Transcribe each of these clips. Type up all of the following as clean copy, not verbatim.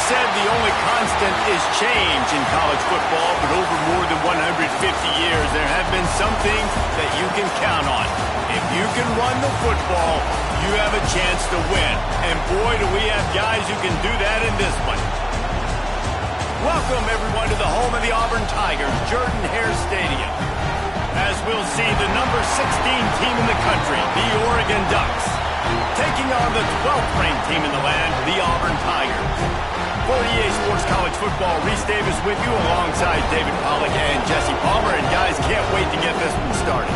said the only constant is change in college football, but over more than 150 years, there have been some things that you can count on. If you can run the football, you have a chance to win. And boy, do we have guys who can do that in this one. Welcome, everyone, to the home of the Auburn Tigers, Jordan-Hare Stadium. As we'll see, the number 16 team in the country, the Oregon Ducks, taking on the 12th ranked team in the land, the Auburn Tigers. For EA Sports College Football, Reese Davis with you alongside David Pollack and Jesse Palmer. And guys, can't wait to get this one started.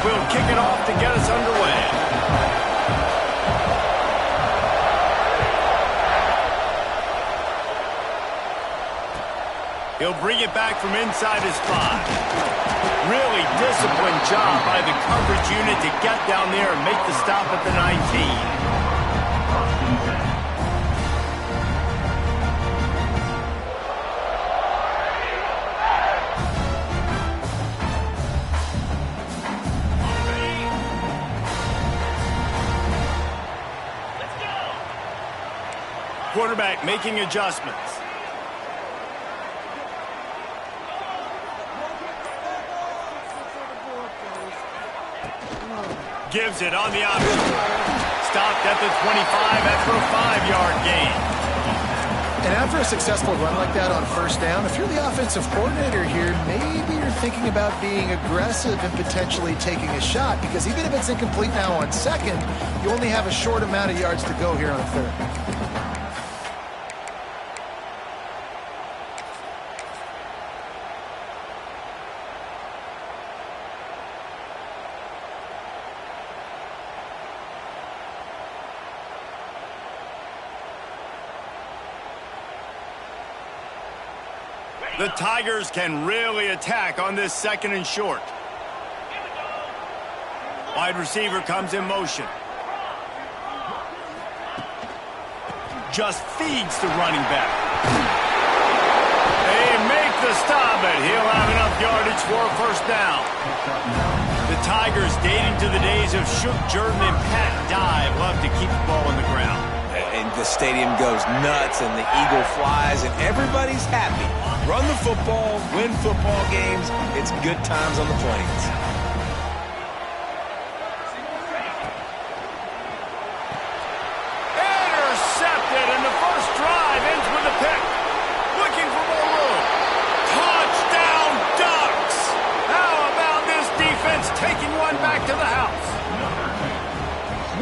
We'll kick it off to get us underway. He'll bring it back from inside his 5. Really disciplined job by the coverage unit to get down there and make the stop at the 19. Quarterback making adjustments. Gives it on the option. Stopped at the 25 after a 5-yard gain. And after a successful run like that on first down, if you're the offensive coordinator here, maybe you're thinking about being aggressive and potentially taking a shot, because even if it's incomplete now on second, you only have a short amount of yards to go here on third. The Tigers can really attack on this second and short. Wide receiver comes in motion. Just feeds the running back. They make the stop, but he'll have enough yardage for a first down. The Tigers, dating to the days of Shook Jordan and Pat Dye, love to keep the ball on the ground. And the stadium goes nuts, and the eagle flies, and everybody's happy. Run the football, win football games. It's good times on the plains. Intercepted, and the first drive ends with a pick. Looking for more room. Touchdown, Ducks! How about this defense taking one back to the house?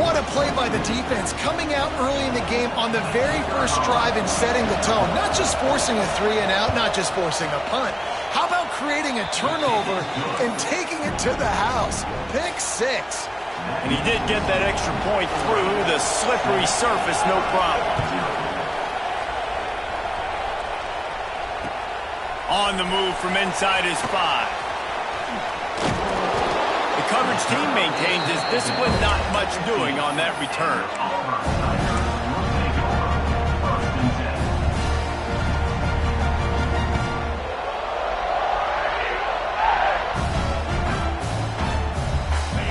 What a play by the defense, coming out early in the game on the very first drive and setting the tone. Not just forcing a 3-and-out, not just forcing a punt. How about creating a turnover and taking it to the house? Pick 6. And he did get that extra point through the slippery surface, no problem. On the move from inside his 5. The coverage team maintains his discipline, not much doing on that return.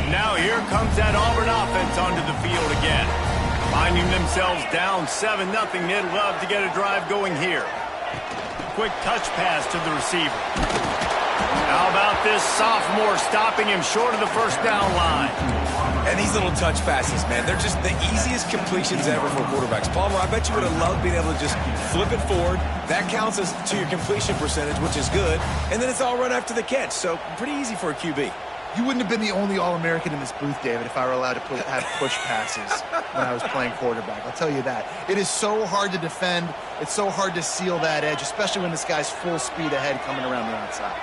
Now here comes that Auburn offense onto the field again. Finding themselves down 7-0, they'd love to get a drive going here. Quick touch pass to the receiver. How about this sophomore stopping him short of the first down line? And these little touch passes, man, they're just the easiest completions ever for quarterbacks. Palmer, I bet you would have loved being able to just flip it forward. That counts as to your completion percentage, which is good. And then it's all run after the catch, so pretty easy for a QB. You wouldn't have been the only All-American in this booth, David, if I were allowed to have push passes when I was playing quarterback. I'll tell you that. It is so hard to defend. It's so hard to seal that edge, especially when this guy's full speed ahead coming around the outside.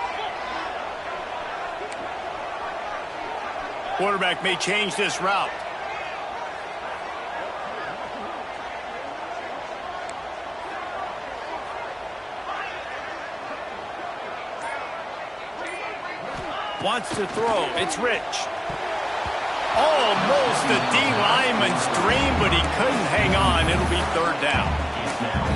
Quarterback may change this route. Wants to throw. It's Rich. Almost a D lineman's dream, but he couldn't hang on. It'll be third down.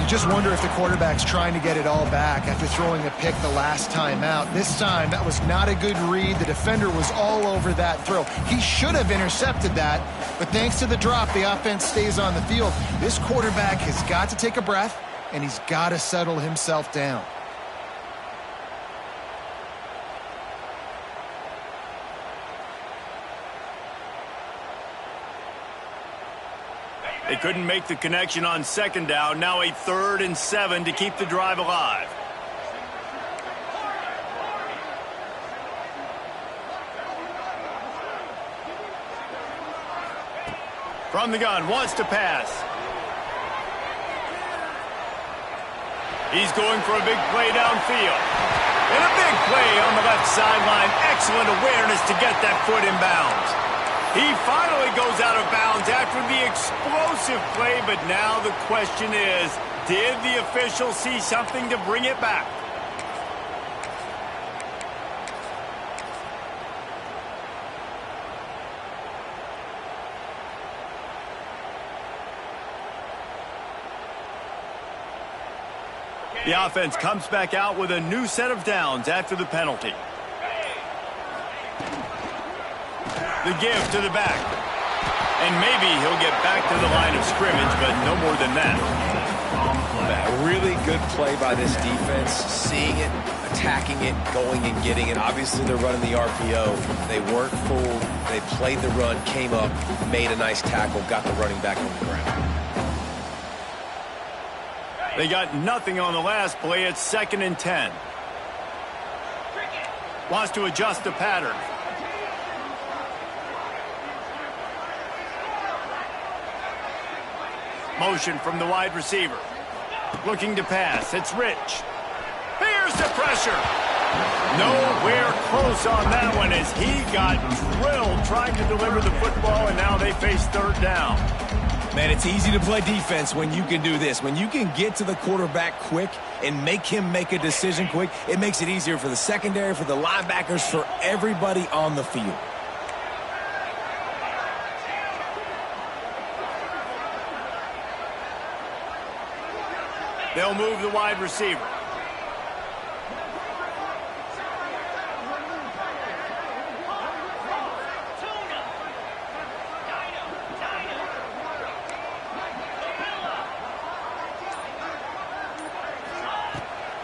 You just wonder if the quarterback's trying to get it all back after throwing a pick the last time out. This time, that was not a good read. The defender was all over that throw. He should have intercepted that, but thanks to the drop, the offense stays on the field. This quarterback has got to take a breath, and he's got to settle himself down. They couldn't make the connection on second down. Now a 3rd and 7 to keep the drive alive. From the gun, wants to pass. He's going for a big play downfield. And a big play on the left sideline. Excellent awareness to get that foot in bounds. He finally goes out of bounds after the explosive play, but now the question is, did the official see something to bring it back? The offense comes back out with a new set of downs after the penalty. The give to the back. And maybe he'll get back to the line of scrimmage, but no more than that. A really good play by this defense, seeing it, attacking it, going and getting it. Obviously, they're running the RPO. They weren't fooled. They played the run, came up, made a nice tackle, got the running back on the ground. They got nothing on the last play. It's 2nd and 10. Wants to adjust the pattern. Motion from the wide receiver. Looking to pass. It's Rich. Here's the pressure. Nowhere close on that one as he got drilled trying to deliver the football, and now they face 3rd down. Man, it's easy to play defense when you can do this. When you can get to the quarterback quick and make him make a decision quick, it makes it easier for the secondary, for the linebackers, for everybody on the field. They'll move the wide receiver.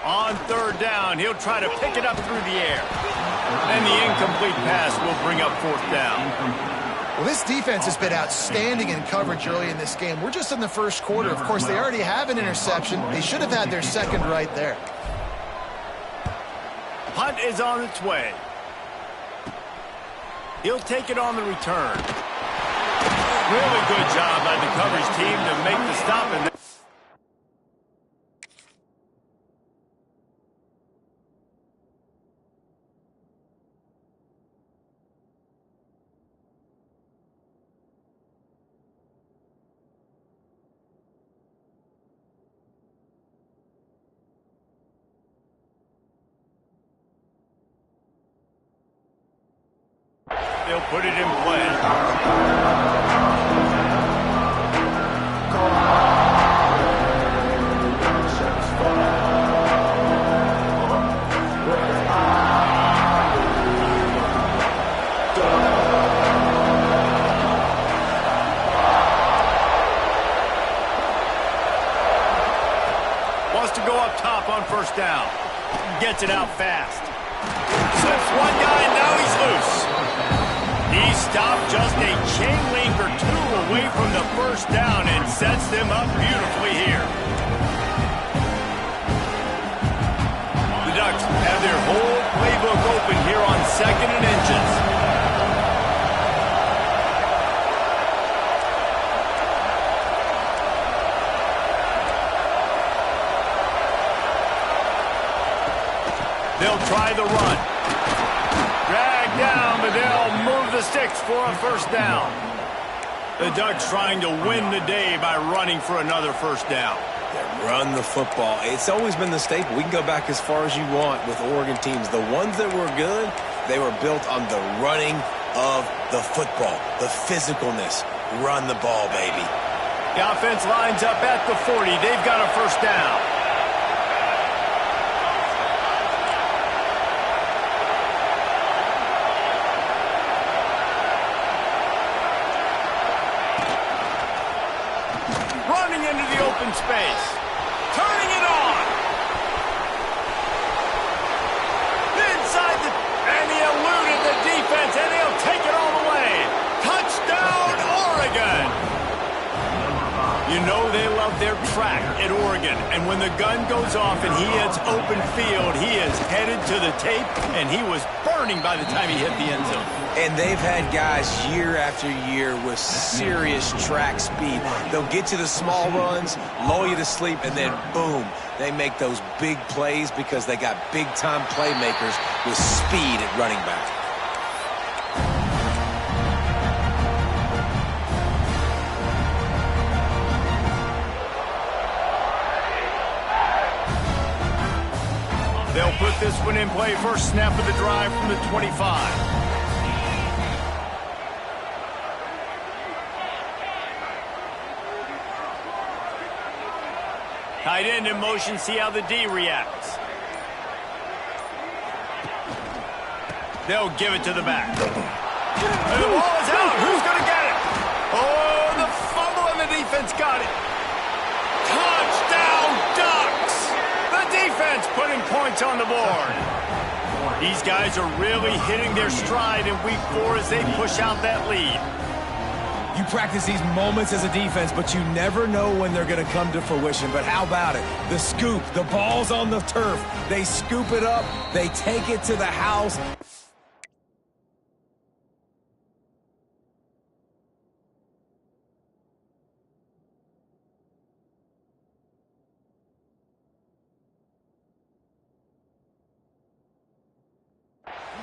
On 3rd down, he'll try to pick it up through the air. And the incomplete pass will bring up 4th down. Well, this defense has been outstanding in coverage early in this game. We're just in the first quarter. Of course, they already have an interception. They should have had their second right there. Punt is on its way. He'll take it on the return. Really good job by the coverage team to make the stop. And they'll put it in play. Wants to go up top on 1st down. Gets it out fast. Slips one guy and now he's loose. He stopped just a chain link or 2 away from the 1st down and sets them up beautifully here. The Ducks have their whole playbook open here on 2nd and inches. They'll try the run. Drag down, but they'll move the sticks for a 1st down. The Ducks trying to win the day by running for another 1st down. Run the football. It's always been the staple. We can go back as far as you want with Oregon teams. The ones that were good, They were built on the running of the football, the physicalness. Run the ball, baby. The offense lines up at the 40. They've got a first down. Running into the open space. Turning it on. Inside the... And he eluded the defense, and he'll take it all the way. Touchdown, Oregon! You know they love their track at Oregon, and when the gun goes off and he hits open field, he is headed to the tape, and he was burning by the time he hit the end zone. And they've had guys year after year with serious track speed. They'll get you the small runs, lull you to sleep, and then boom, they make those big plays because they got big-time playmakers with speed at running back. They'll put this one in play. First snap of the drive from the 25. Tight end in motion. See how the D reacts. They'll give it to the back. And the ball is out. Who's going to get it? Oh, the fumble and the defense got it. Touchdown, Ducks! The defense putting points on the board. These guys are really hitting their stride in week 4 as they push out that lead. You practice these moments as a defense, but you never know when they're going to come to fruition. But how about it? The scoop, the ball's on the turf. They scoop it up. They take it to the house.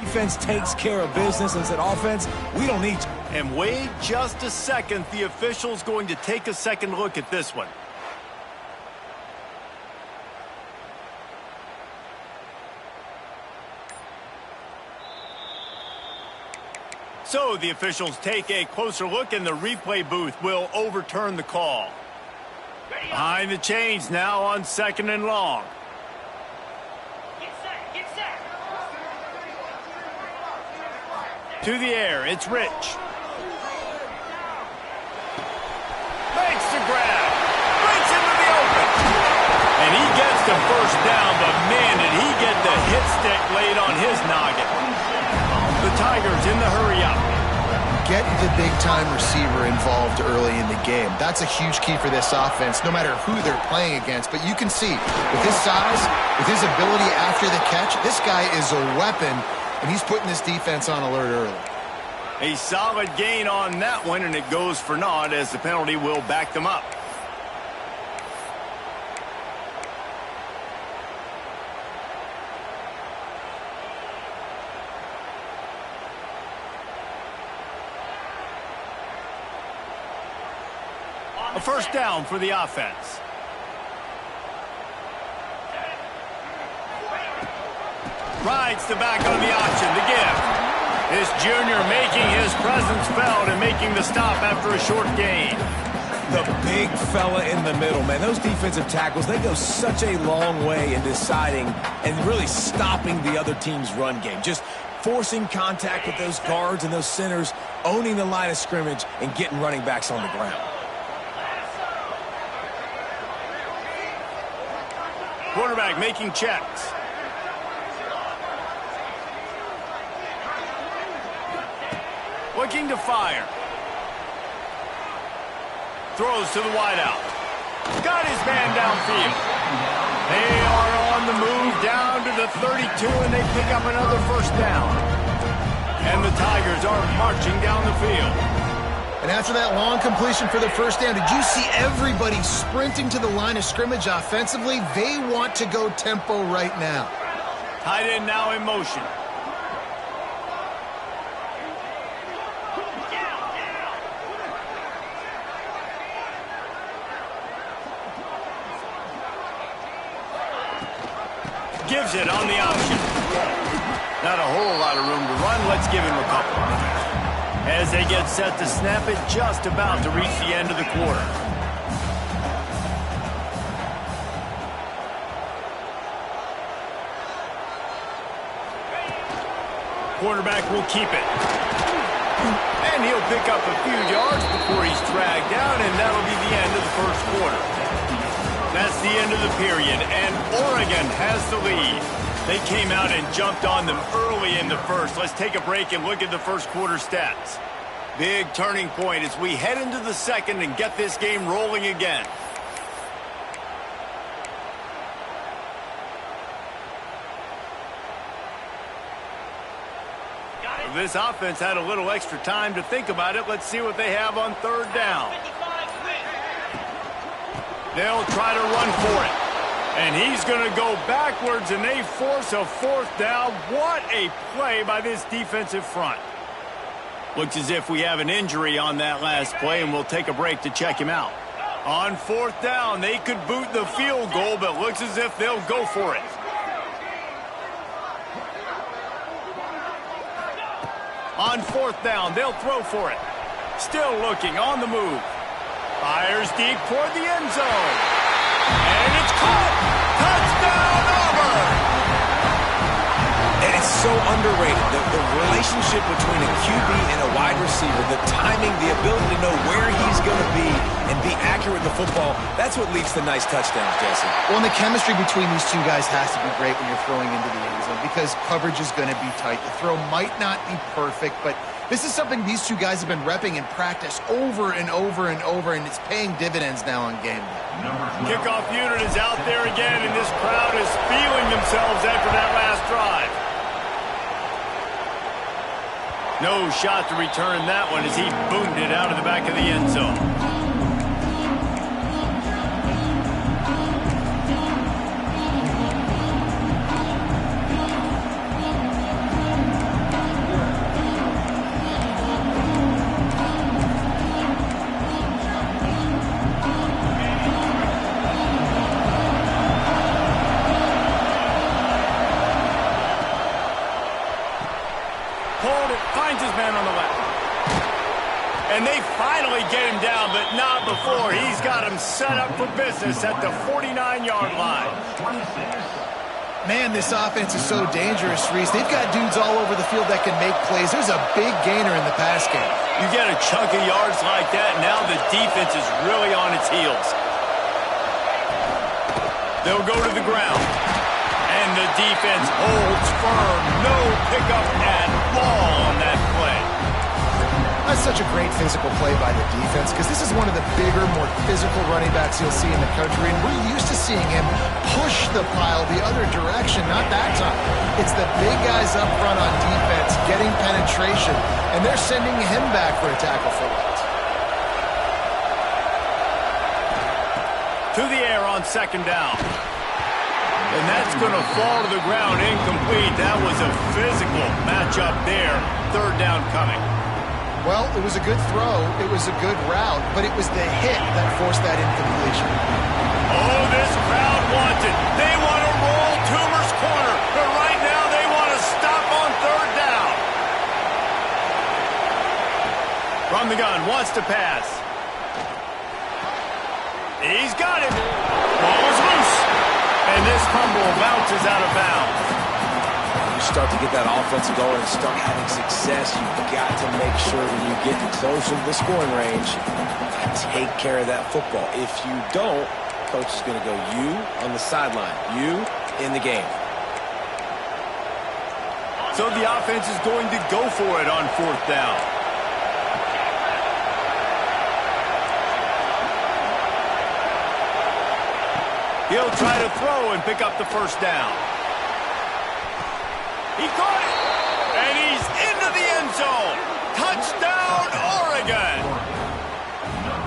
Defense takes care of business and said, offense, we don't need you. And wait just a second. The official's going to take a second look at this one. So the officials take a closer look, and the replay booth will overturn the call. Behind the chains now on 2nd and long. To the air, it's Rich. Makes the grab. Breaks into the open. And he gets the first down, but man, did he get the hit stick laid on his noggin. The Tigers in the hurry up. Get the big-time receiver involved early in the game. That's a huge key for this offense, no matter who they're playing against. But you can see, with his size, with his ability after the catch, this guy is a weapon. And he's putting this defense on alert early. A solid gain on that one, and it goes for naught as the penalty will back them up. A first down for the offense. Rides the back on the option, the give. This junior making his presence felt and making the stop after a short gain. The big fella in the middle, man. Those defensive tackles, they go such a long way in deciding and really stopping the other team's run game. Just forcing contact with those guards and those centers, owning the line of scrimmage, and getting running backs on the ground. Quarterback making checks. Looking to fire. Throws to the wideout. Got his man downfield. They are on the move down to the 32, and they pick up another first down. And the Tigers are marching down the field. And after that long completion for the first down, did you see everybody sprinting to the line of scrimmage offensively? They want to go tempo right now. Tight end now in motion. Gives it on the option. Not a whole lot of room to run. Let's give him a couple. As they get set to snap it, just about to reach the end of the quarter. Quarterback will keep it. And he'll pick up a few yards before he's dragged down, and that'll be the end of the first quarter. That's the end of the period, and Oregon has the lead. They came out and jumped on them early in the first. Let's take a break and look at the first quarter stats. Big turning point as we head into the second and get this game rolling again. This offense had a little extra time to think about it. Let's see what they have on third down. They'll try to run for it. And he's going to go backwards, and they force a fourth down. What a play by this defensive front. Looks as if we have an injury on that last play, and we'll take a break to check him out. On fourth down, they could boot the field goal, but looks as if they'll go for it. On fourth down, they'll throw for it. Still looking, on the move. Fires deep toward the end zone. And it's caught! Touchdown, Auburn! And it's so underrated. The relationship between a QB and a wide receiver, the timing, the ability to know where he's going to be and be accurate with the football, that's what leads to nice touchdowns, Jesse. Well, and the chemistry between these two guys has to be great when you're throwing into the end zone because coverage is going to be tight. The throw might not be perfect, but this is something these two guys have been repping in practice over and over and over, and it's paying dividends now on game day. Kickoff unit is out there again, and this crowd is feeling themselves after that last drive. No shot to return that one as he boomed it out of the back of the end zone. Finds his man on the left. And they finally get him down, but not before. He's got him set up for business at the 49-yard line. Man, this offense is so dangerous, Reese. They've got dudes all over the field that can make plays. There's a big gainer in the pass game. You get a chunk of yards like that, now the defense is really on its heels. They'll go to the ground. And the defense holds firm. No pickup at all on that play. That's such a great physical play by the defense because this is one of the bigger, more physical running backs you'll see in the country, and we're used to seeing him push the pile the other direction. Not that time. It's the big guys up front on defense getting penetration, and they're sending him back for a tackle for loss. To the air on second down. And that's going to fall to the ground incomplete. That was a physical matchup there. Third down coming. Well, it was a good throw. It was a good route, but it was the hit that forced that incompletion. Oh, this crowd wants it. They want to roll Toomer's corner, but right now they want to stop on third down. From the gun, wants to pass. He's got it. Ball is loose. And this fumble bounces out of bounds. You start to get that offense going and start having success, you've got to make sure when you get closer to the scoring range, you take care of that football. If you don't, coach is going to go you on the sideline, you in the game. So the offense is going to go for it on fourth down. He'll try to throw and pick up the first down. He caught it, and he's into the end zone. Touchdown, Oregon.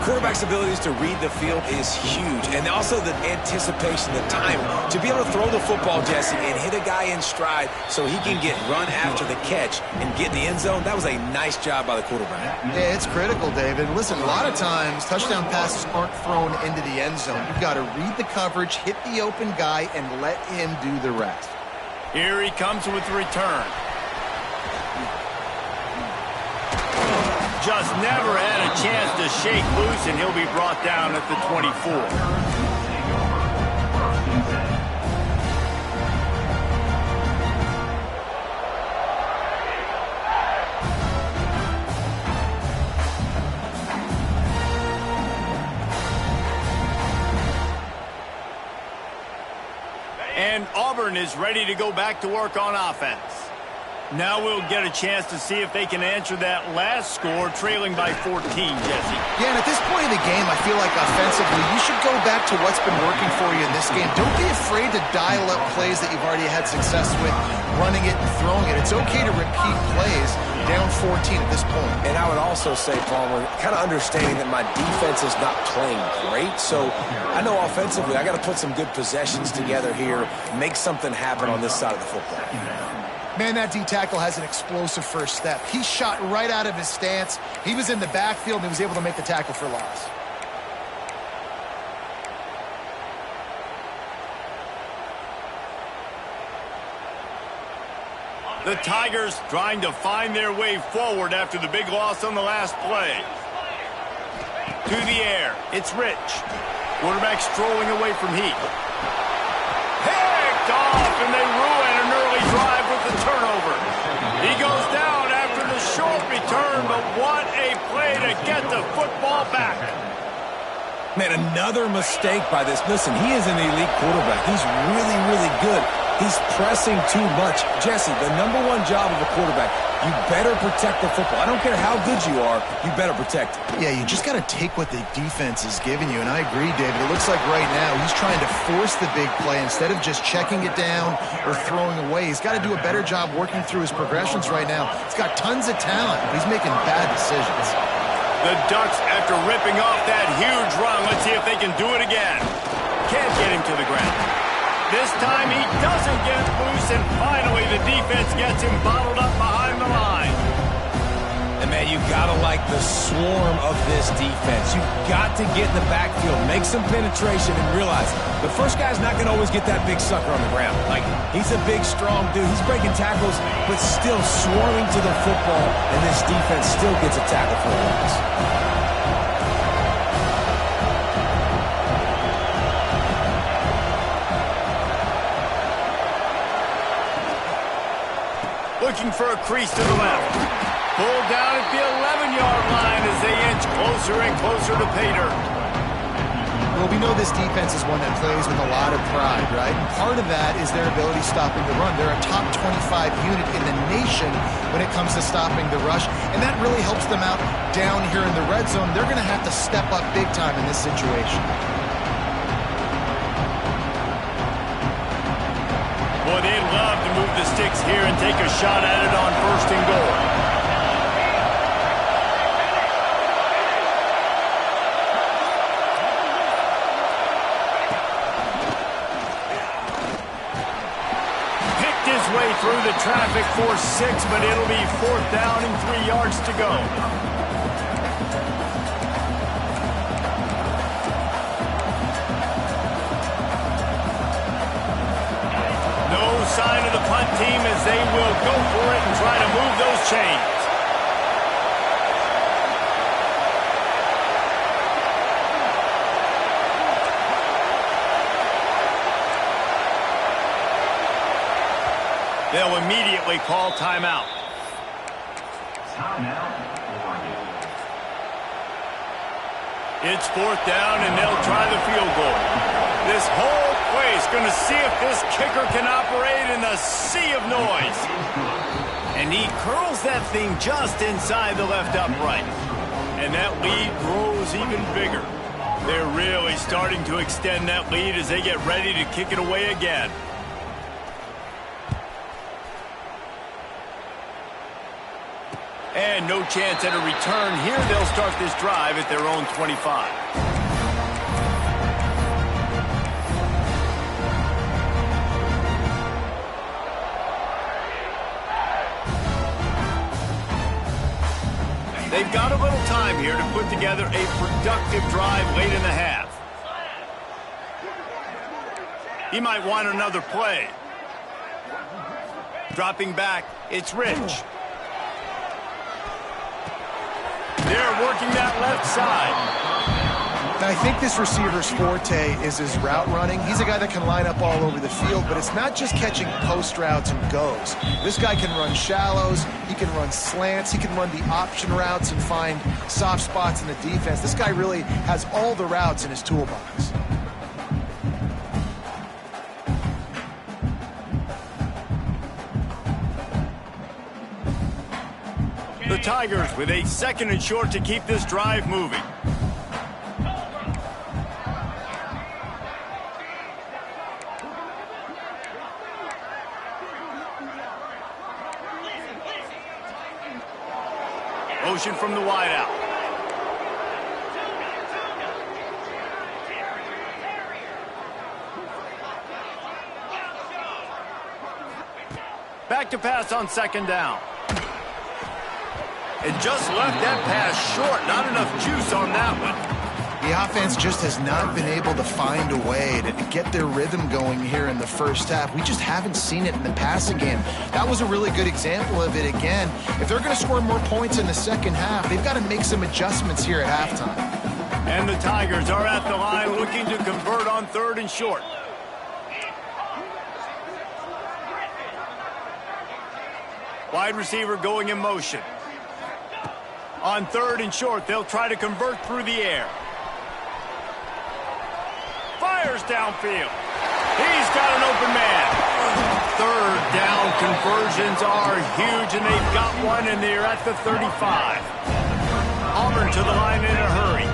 Quarterback's abilities to read the field is huge, and also the anticipation, the time to be able to throw the football, Jesse, and hit a guy in stride so he can get run after the catch and get in the end zone. That was a nice job by the quarterback. Yeah, it's critical, David. Listen, a lot of times touchdown passes aren't thrown into the end zone. You've got to read the coverage, hit the open guy, and let him do the rest. Here he comes with the return. Just never had a chance to shake loose, and he'll be brought down at the 24. And Auburn is ready to go back to work on offense. Now we'll get a chance to see if they can answer that last score, trailing by 14, Jesse. Yeah, and at this point in the game, I feel like offensively, you should go back to what's been working for you in this game. Don't be afraid to dial up plays that you've already had success with, running it and throwing it. It's okay to repeat plays down 14 at this point. And I would also say, Palmer, kind of understanding that my defense is not playing great, so I know offensively I got to put some good possessions together here, make something happen on this side of the football. Man, that D-tackle has an explosive first step. He shot right out of his stance. He was in the backfield and he was able to make the tackle for loss. The Tigers trying to find their way forward after the big loss on the last play. To the air, it's Rich. Quarterback strolling away from Heath. Picked off, and they ruin an early drive with the turnover. He goes down after the short return, but what a play to get the football back. Man, another mistake by this. Listen, he is an elite quarterback. He's really, really good. He's pressing too much. Jesse, the number one job of a quarterback, you better protect the football. I don't care how good you are, you better protect it. Yeah, you just got to take what the defense is giving you, and I agree, David. It looks like right now he's trying to force the big play instead of just checking it down or throwing away. He's got to do a better job working through his progressions right now. He's got tons of talent, but he's making bad decisions. The Ducks, after ripping off that huge run, let's see if they can do it again. Can't get him to the ground. This time he doesn't get loose, and finally the defense gets him bottled up behind the line. And, man, you got to like the swarm of this defense. You've got to get in the backfield, make some penetration, and realize the first guy's not going to always get that big sucker on the ground. Like, he's a big, strong dude. He's breaking tackles, but still swarming to the football, and this defense still gets a tackle for a loss. Looking for a crease to the left. Pulled down at the 11-yard line as they inch closer and closer to pay dirt. Well, we know this defense is one that plays with a lot of pride, right? And part of that is their ability stopping the run. They're a top 25 unit in the nation when it comes to stopping the rush, and that really helps them out down here in the red zone. They're going to have to step up big time in this situation. Boy, they'd love to move the sticks here and take a shot at it on 1st and goal. Picked his way through the traffic for 6, but it'll be 4th down and 3 yards to go. Sign of the punt team as they will go for it and try to move those chains. They'll immediately call timeout. It's 4th down and they'll try the field goal. This whole place going to see if this kicker can operate in the sea of noise. And he curls that thing just inside the left upright. And that lead grows even bigger. They're really starting to extend that lead as they get ready to kick it away again. And no chance at a return here. They'll start this drive at their own 25. They've got a little time here to put together a productive drive late in the half. He might want another play. Dropping back, it's Rich. They're working that left side. Now, I think this receiver's forte is his route running. He's a guy that can line up all over the field, but it's not just catching post routes and goes. This guy can run shallows, he can run slants, he can run the option routes and find soft spots in the defense. This guy really has all the routes in his toolbox. The Tigers with a 2nd and short to keep this drive moving. Motion from the wideout. Back to pass on 2nd down. And just left that pass short. Not enough juice on that one. The offense just has not been able to find a way to get their rhythm going here in the first half. We just haven't seen it in the passing game. That was a really good example of it again. If they're going to score more points in the second half, they've got to make some adjustments here at halftime. And the Tigers are at the line looking to convert on 3rd and short. Wide receiver going in motion. On 3rd and short, they'll try to convert through the air. Fires downfield. He's got an open man. 3rd down conversions are huge, and they've got one, and they're at the 35. Auburn to the line in a hurry.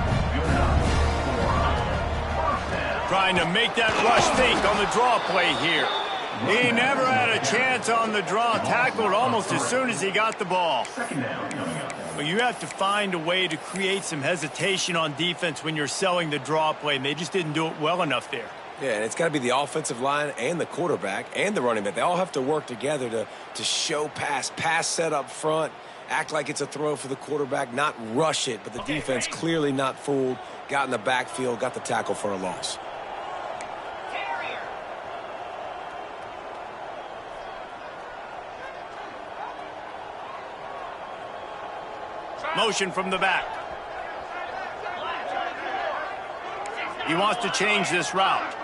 Trying to make that rush fake on the draw play here. He never had a chance on the draw. Tackled almost as soon as he got the ball. Well, you have to find a way to create some hesitation on defense when you're selling the draw play, and they just didn't do it well enough there. Yeah, and it's got to be the offensive line and the quarterback and the running back. They all have to work together to show pass set up front, act like it's a throw for the quarterback, not rush it, but the defense clearly not fooled, got in the backfield, got the tackle for a loss. Motion from the back. He wants to change this route.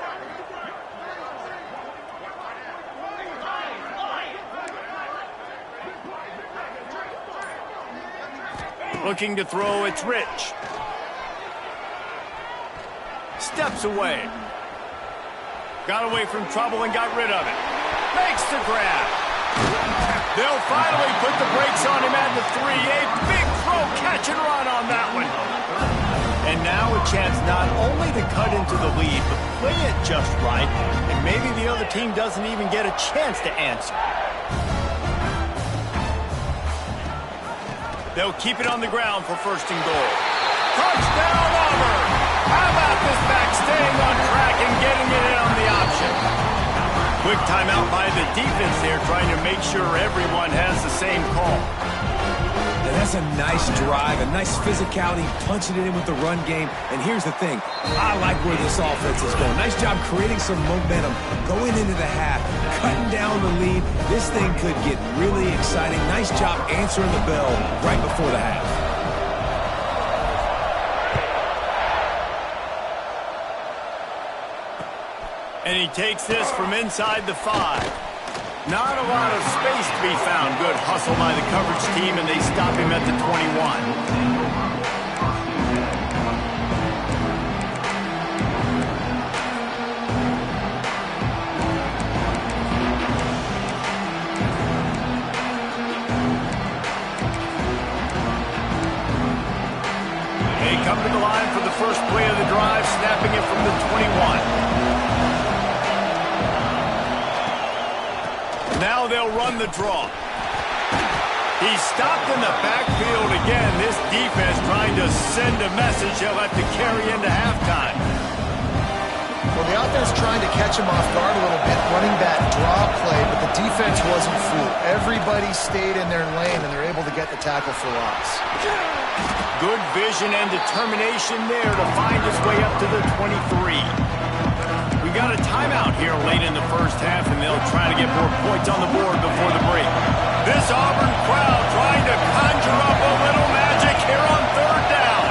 Looking to throw, it's Rich. Steps away. Got away from trouble and got rid of it. Makes the grab. They'll finally put the brakes on him at the 3. A big throw, catch and run on that one. And now a chance not only to cut into the lead, but play it just right. And maybe the other team doesn't even get a chance to answer. They'll keep it on the ground for 1st and goal. Touchdown, Auburn! How about this back staying on track and getting it in on the option? Quick timeout by the defense there, trying to make sure everyone has the same call. And that's a nice drive, a nice physicality, punching it in with the run game. And here's the thing, I like where this offense is going. Nice job creating some momentum, going into the half, cutting down the lead. This thing could get really exciting. Nice job answering the bell right before the half. And he takes this from inside the 5. Not a lot of space to be found. Good hustle by the coverage team, and they stop him at the 21. They come to the line for the first play of the drive, snapping it from the 21. Now they'll run the draw. He's stopped in the backfield again. This defense trying to send a message they'll have to carry into halftime. Well, the offense trying to catch him off guard a little bit, running that draw play, but the defense wasn't fooled. Everybody stayed in their lane, and they're able to get the tackle for loss. Good vision and determination there to find his way up to the 23. We got a timeout here late in the first half, and they'll try to get more points on the board before the break. This Auburn crowd trying to conjure up a little magic here on third down.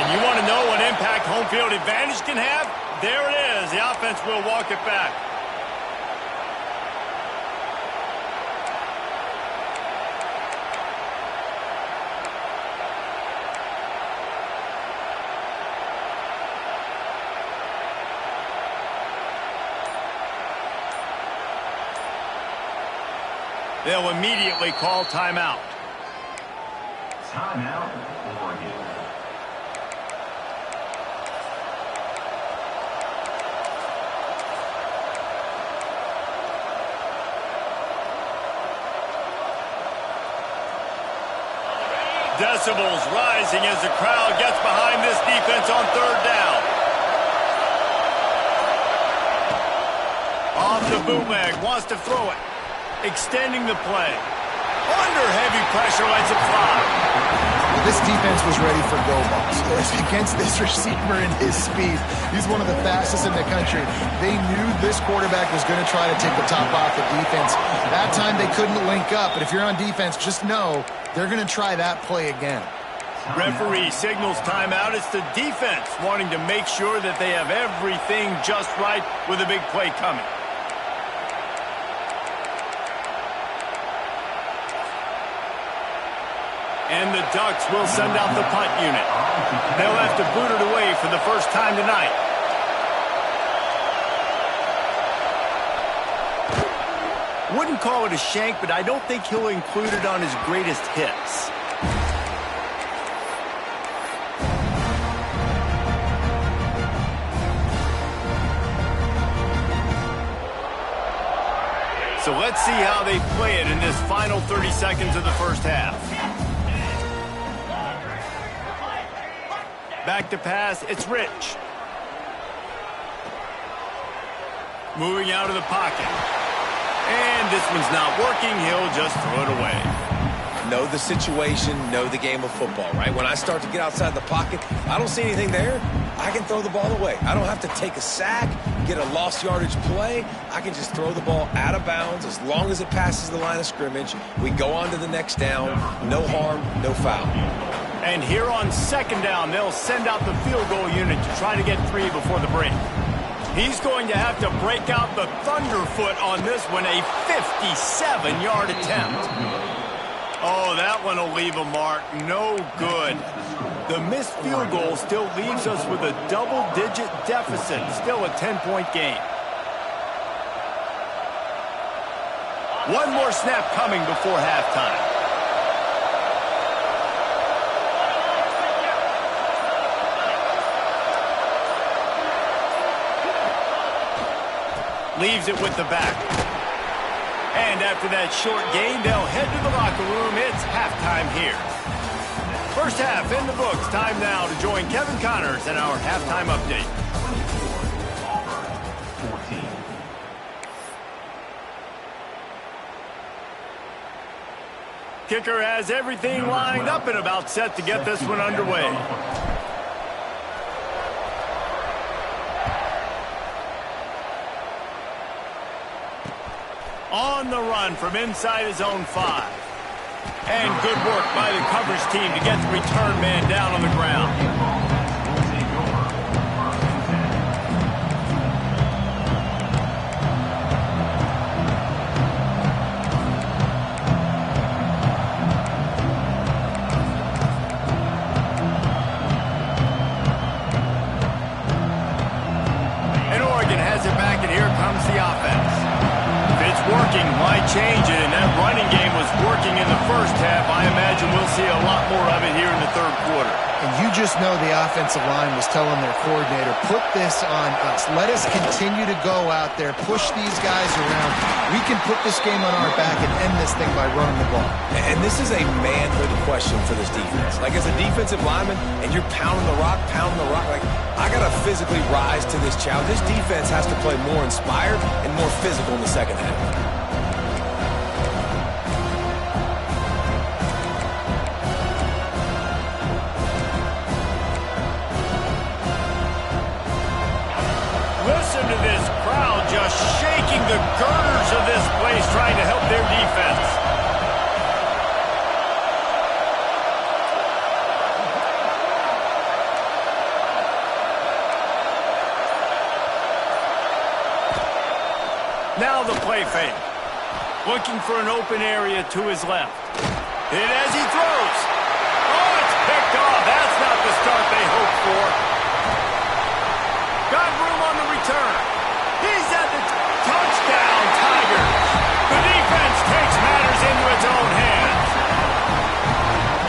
And you want to know what impact home field advantage can have? There it is. The offense will walk it back. They'll immediately call timeout. Timeout, Oregon. Decibels rising as the crowd gets behind this defense on third down. Off the bootleg, wants to throw it. Extending the play. Under heavy pressure, lets it fly. Well, this defense was ready for go balls. Against this receiver and his speed, he's one of the fastest in the country. They knew this quarterback was going to try to take the top off the defense. That time they couldn't link up, but if you're on defense, just know they're going to try that play again. Referee signals timeout. It's the defense wanting to make sure that they have everything just right with a big play coming. And the Ducks will send out the punt unit. They'll have to boot it away for the first time tonight. Wouldn't call it a shank, but I don't think he'll include it on his greatest hits. So let's see how they play it in this final 30 seconds of the first half. Back to pass, it's Rich. Moving out of the pocket. And this one's not working, he'll just throw it away. Know the situation, know the game of football, right? When I start to get outside the pocket, I don't see anything there, I can throw the ball away. I don't have to take a sack, get a lost yardage play. I can just throw the ball out of bounds as long as it passes the line of scrimmage. We go on to the next down, no harm, no foul. And here on second down, they'll send out the field goal unit to try to get 3 before the break. He's going to have to break out the thunderfoot on this one, a 57-yard attempt. Oh, that one will leave a mark. No good. The missed field goal still leaves us with a double-digit deficit, still a 10-point game. One more snap coming before halftime. Leaves it with the back. And after that short gain, they'll head to the locker room. It's halftime here. First half in the books. Time now to join Kevin Connors in our halftime update. 14. Kicker has everything lined up and about set to get this one underway. On the run from inside his own 5. And good work by the coverage team to get the return man down on the ground. And Oregon has it back, and here comes the offense. Working, why change it? And that running game was working in the first half. I imagine we'll see a lot more of it here in the third quarter. And you just know the offensive line was telling their coordinator, put this on us. Let us continue to go out there, push these guys around. We can put this game on our back and end this thing by running the ball. And this is a manhood question for this defense. Like, as a defensive lineman, and you're pounding the rock, like, I got to physically rise to this challenge. This defense has to play more inspired and more physical in the second half. Listen to this crowd just shaking the girders of this place, trying to help their defense. fake. Looking for an open area to his left. Hit as he throws. Oh, it's picked off. That's not the start they hoped for. Got room on the return. He's at the touchdown, Tigers. The defense takes matters into its own hands.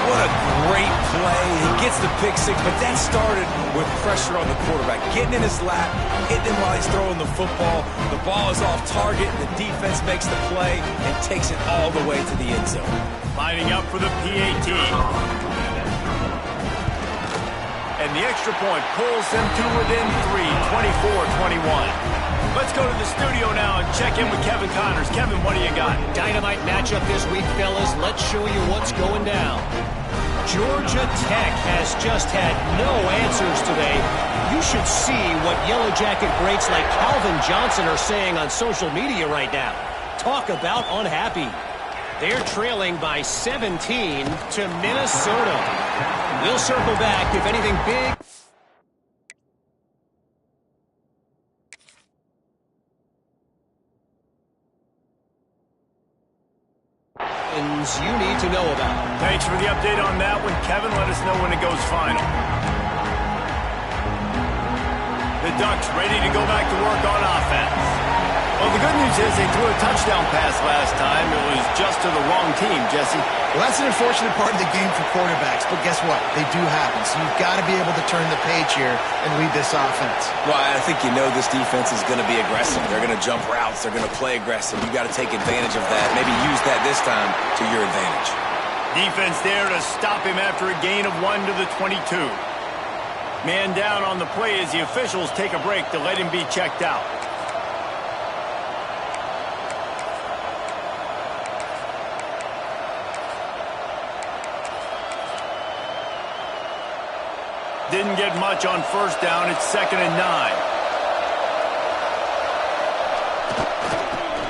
What a great play. He gets the pick six, but that started with pressure on the quarterback. Getting in his lap, hitting him while he's throwing the football. The ball is off target, and the defense makes the play and takes it all the way to the end zone. Lining up for the PAT. And the extra point pulls them to within 3, 24-21. Let's go to the studio now and check in with Kevin Connors. Kevin, what do you got? Dynamite matchup this week, fellas. Let's show you what's going down. Georgia Tech has just had no answers today. You should see what Yellow Jacket greats like Calvin Johnson are saying on social media right now. Talk about unhappy. They're trailing by 17 to Minnesota. We'll circle back if anything big. You need to know about. Thanks for the update on that one, Kevin. Let us know when it goes final. The Ducks ready to go back to work on offense. Well, the good news is they threw a touchdown pass last time. It was just to the wrong team, Jesse. Well, that's an unfortunate part of the game for quarterbacks, but guess what? They do happen, so you've got to be able to turn the page here and lead this offense. Well, I think you know this defense is going to be aggressive. They're going to jump routes. They're going to play aggressive. You got to take advantage of that. Maybe use that this time to your advantage. Defense there to stop him after a gain of 1 to the 22. Man down on the play as the officials take a break to let him be checked out. Didn't get much on first down. It's 2nd and 9.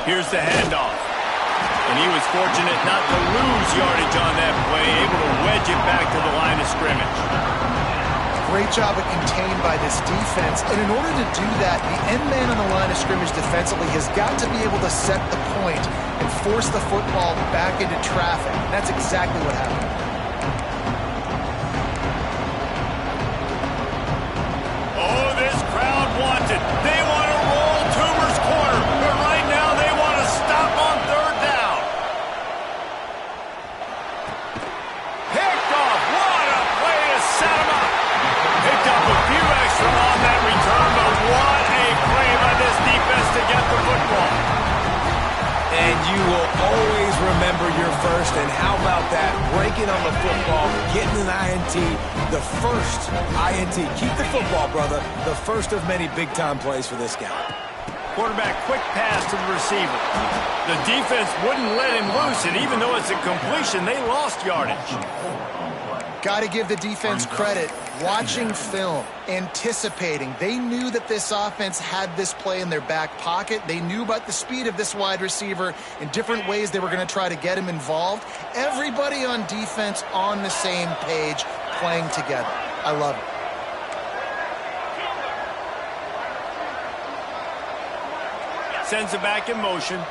Here's the handoff. And he was fortunate not to lose yardage on that play, able to wedge it back to the line of scrimmage. Great job of contained by this defense. And in order to do that, the end man on the line of scrimmage defensively has got to be able to set the point and force the football back into traffic. That's exactly what happened. Wanted. They want to roll Toomer's corner, but right now they want to stop on 3rd down. Picked off. What a play to set him up. Picked up a few extra on that return, but what a play by this defense to get the football. And you will always remember your first, and how about that? Breaking on the football, getting an INT, the first INT. Keep the football, brother. The first of many big-time plays for this guy. Quarterback, quick pass to the receiver. The defense wouldn't let him loose, and even though it's a completion, they lost yardage. Got to give the defense credit. Watching film, anticipating. They knew that this offense had this play in their back pocket. They knew about the speed of this wide receiver in different ways they were going to try to get him involved. Everybody on defense on the same page, playing together. I love it. Sends it back in motion.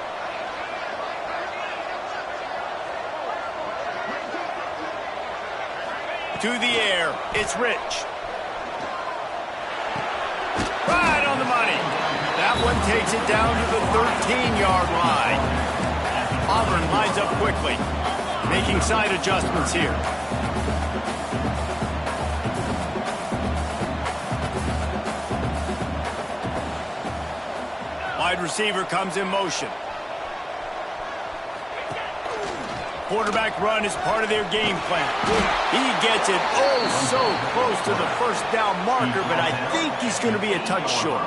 To the air, it's Rich. Right on the money. That one takes it down to the 13-yard line. Auburn lines up quickly, making side adjustments here. Wide receiver comes in motion. Quarterback run is part of their game plan. He gets it so close to the first down marker, but I think he's going to be a touch short.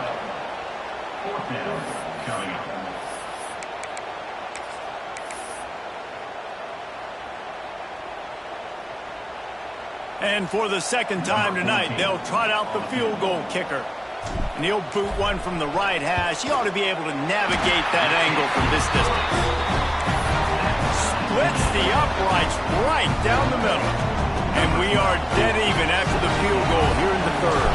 And for the second time tonight, they'll trot out the field goal kicker. And he'll boot one from the right hash. He ought to be able to navigate that angle from this distance. Splits the uprights right down the middle. And we are dead even after the field goal here in the 3rd.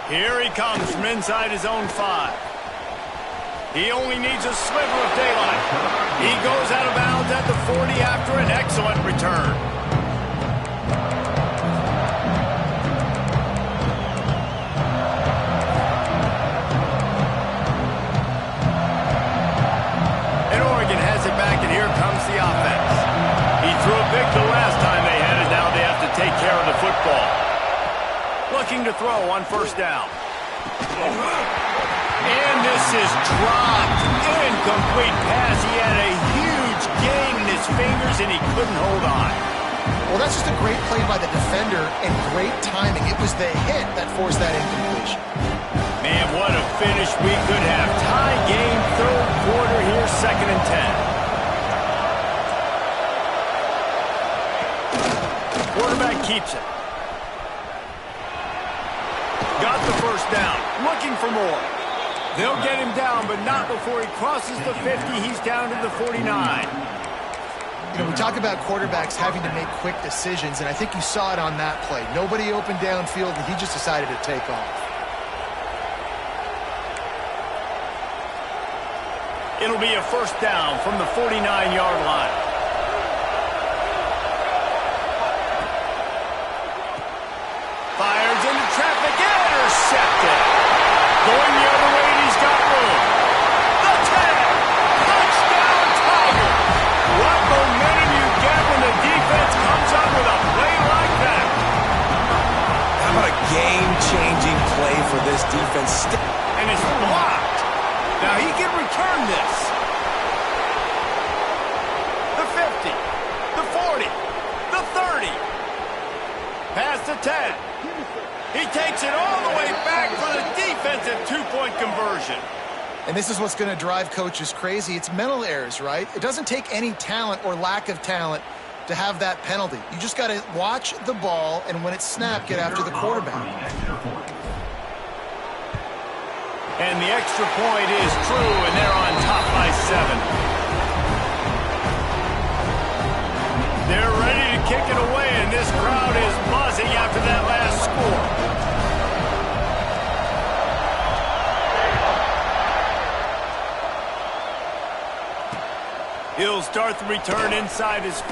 Here he comes from inside his own 5. He only needs a sliver of daylight. He goes out of bounds at the 40 after an excellent return. And Oregon has it back, and here comes the offense. He threw a pick the last time they had it. Now they have to take care of the football. Looking to throw on first down. And this is dropped. Incomplete pass. He had a huge gain in his fingers, and he couldn't hold on. Well, that's just a great play by the defender and great timing. It was the hit that forced that incompletion. Man, what a finish we could have. Tie game, third quarter here, 2nd and 10. Quarterback keeps it. Got the first down. Looking for more. They'll get him down, but not before he crosses the 50. He's down to the 49. You know, we talk about quarterbacks having to make quick decisions, and I think you saw it on that play. Nobody open downfield, and he just decided to take off. It'll be a first down from the 49-yard line. Fires into traffic, intercepted. Going the other way, and he's got room. The 10, touchdown Tiger. What momentum you get when the defense comes up with a play like that. How about a game-changing play for this defense? And it's blocked. Now he can return this. The 50, the 40, the 30. Past the 10. He takes it all the way back for the defensive two-point conversion. And this is what's going to drive coaches crazy. It's mental errors, right? It doesn't take any talent or lack of talent to have that penalty. You just got to watch the ball, and when it's snapped, get after the quarterback. And the extra point is true, and they're on top by 7. They're ready to kick it away, and this crowd is buzzing after that last score. He'll start the return inside his 5.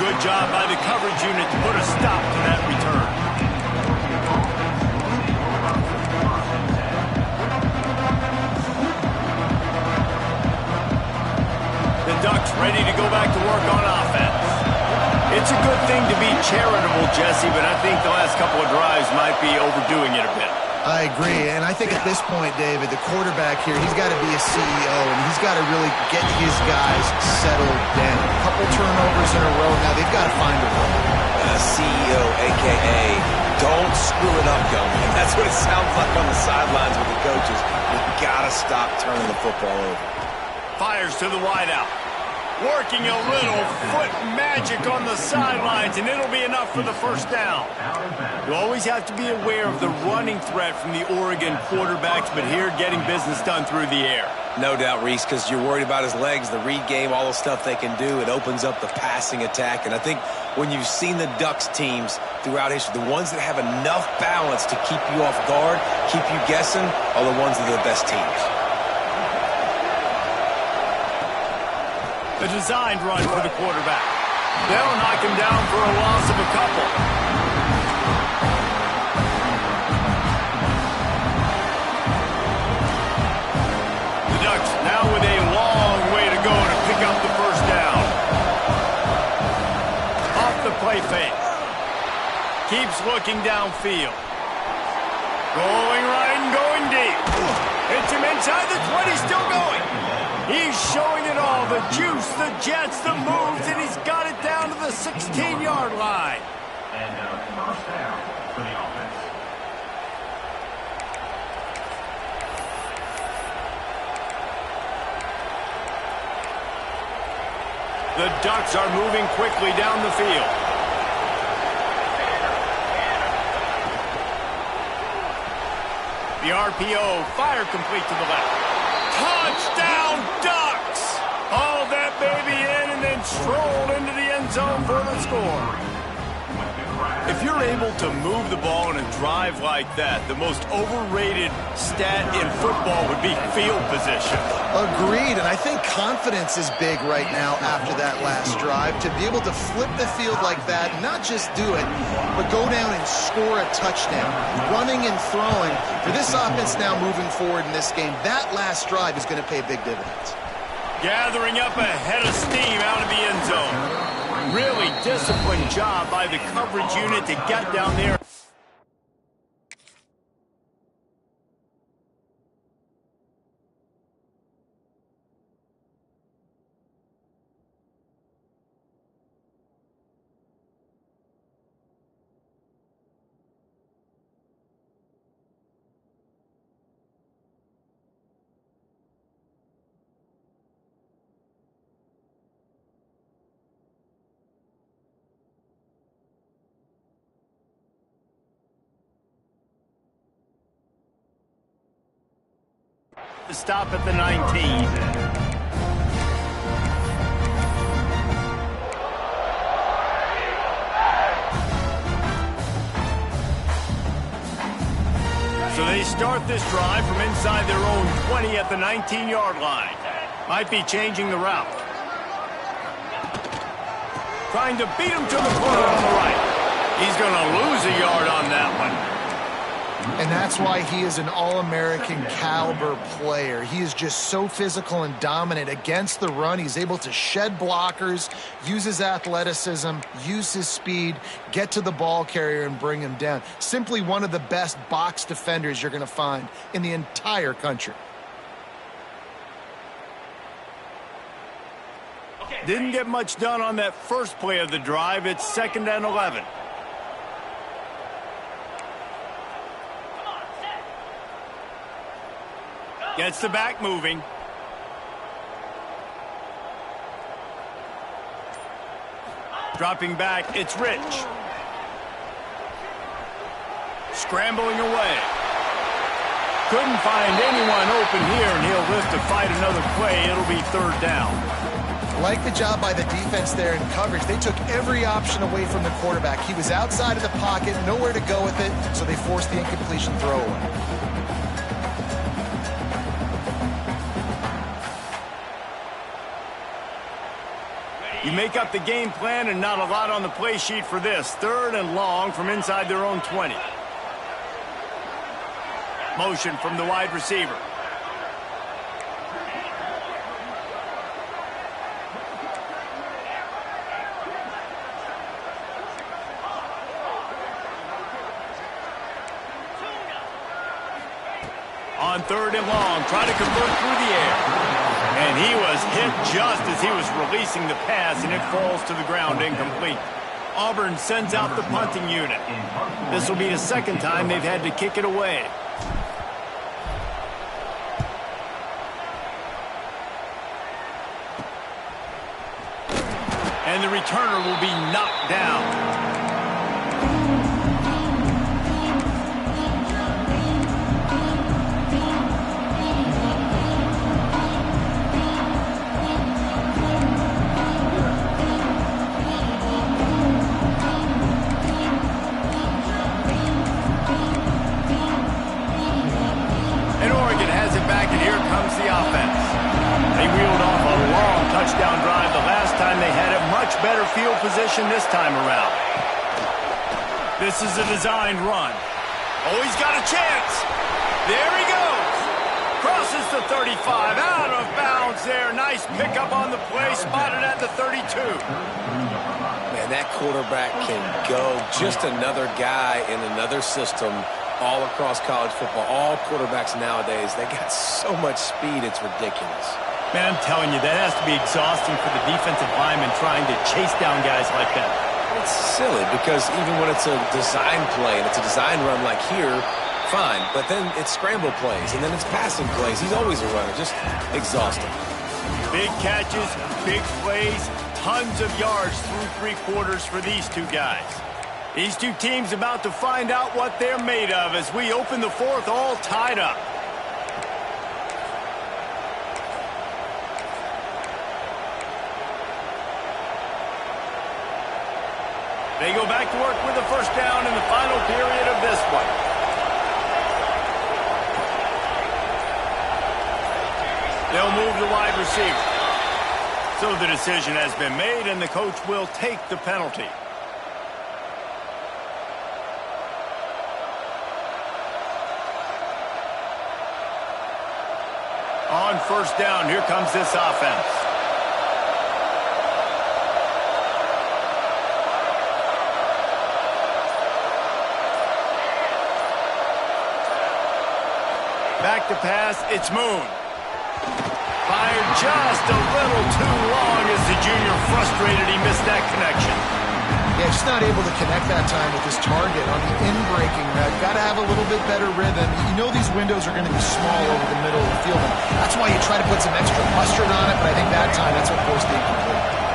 Good job by the coverage unit to put a stop to that return. The Ducks ready to go back to work on offense. It's a good thing to be charitable, Jesse, but I think the last couple of drives might be overdoing it a bit. I agree, and I think at this point, David, the quarterback here, he's got to be a CEO, and he's got to really get his guys settled down. A couple turnovers in a row now, they've got to find a way. CEO, a.k.a. don't screw it up, young man. That's what it sounds like on the sidelines with the coaches. You've got to stop turning the football over. Fires to the wideout. Working a little foot magic on the sidelines, and it'll be enough for the first down. You always have to be aware of the running threat from the Oregon quarterbacks, but here getting business done through the air. No doubt, Reese, because you're worried about his legs, the read game, all the stuff they can do. It opens up the passing attack, and I think when you've seen the Ducks teams throughout history, the ones that have enough balance to keep you off guard, keep you guessing, are the ones that are the best teams. A designed run for the quarterback. They'll knock him down for a loss of a couple. The Ducks now with a long way to go to pick up the first down. Off the play fake. Keeps looking downfield. Going right and going deep. Hits him inside the 20, still going. He's showing it all, the juice, the jets, the moves, and he's got it down to the 16-yard line. And first down for the offense. The Ducks are moving quickly down the field. The RPO, fire complete to the left. Touchdown, Ducks! Hauled that baby in and then strolled into the end zone for the score. If you're able to move the ball in a drive like that, the most overrated stat in football would be field position. Agreed, and I think confidence is big right now after that last drive. To be able to flip the field like that, not just do it, but go down and score a touchdown. Running and throwing. For this offense now moving forward in this game, that last drive is going to pay big dividends. Gathering up a head of steam out of the end zone. Really disciplined job by the coverage unit to get down there. To stop at the 19. So they start this drive from inside their own 20 at the 19-yard line. Might be changing the route. Trying to beat him to the corner on the right. He's going to lose a yard on that one. And that's why he is an All-American caliber player. He is just so physical and dominant against the run. He's able to shed blockers, use his athleticism, use his speed, get to the ball carrier and bring him down. Simply one of the best box defenders you're going to find in the entire country. Didn't get much done on that first play of the drive. It's 2nd and 11. Gets the back moving. Dropping back, it's Rich. Scrambling away. Couldn't find anyone open here, and he'll live to fight another play. It'll be 3rd down. Like the job by the defense there in coverage. They took every option away from the quarterback. He was outside of the pocket, nowhere to go with it, so they forced the incompletion throwaway. You make up the game plan and not a lot on the play sheet for this. 3rd and long from inside their own 20. Motion from the wide receiver. On 3rd and long, try to convert through the air. And he was hit just as he was releasing the pass, and it falls to the ground incomplete. Auburn sends out the punting unit. This will be the 2nd time they've had to kick it away. And the returner will be knocked down. Touchdown drive the last time they had a much better field position this time around. This is a designed run. Oh, he's got a chance. There he goes. Crosses the 35. Out of bounds there. Nice pickup on the play. Spotted at the 32. Man, that quarterback can go. Just another guy in another system all across college football. All quarterbacks nowadays, they got so much speed, it's ridiculous. Man, I'm telling you, that has to be exhausting for the defensive lineman trying to chase down guys like that. It's silly because even when it's a design play and it's a design run like here, fine. But then it's scramble plays and then it's passing plays. He's always a runner, just exhausting. Big catches, big plays, tons of yards through 3 quarters for these two guys. These two teams about to find out what they're made of as we open the 4th all tied up. They go back to work with a first down in the final period of this one. They'll move the wide receiver. So the decision has been made, and the coach will take the penalty. On first down, here comes this offense. Back to pass, it's Moon. Fired just a little too long as the junior frustrated he missed that connection. Yeah, just not able to connect that time with his target on the in-breaking route. Got to have a little bit better rhythm. You know these windows are going to be small over the middle of the field. And that's why you try to put some extra mustard on it, but I think that time that's what forced the incomplete.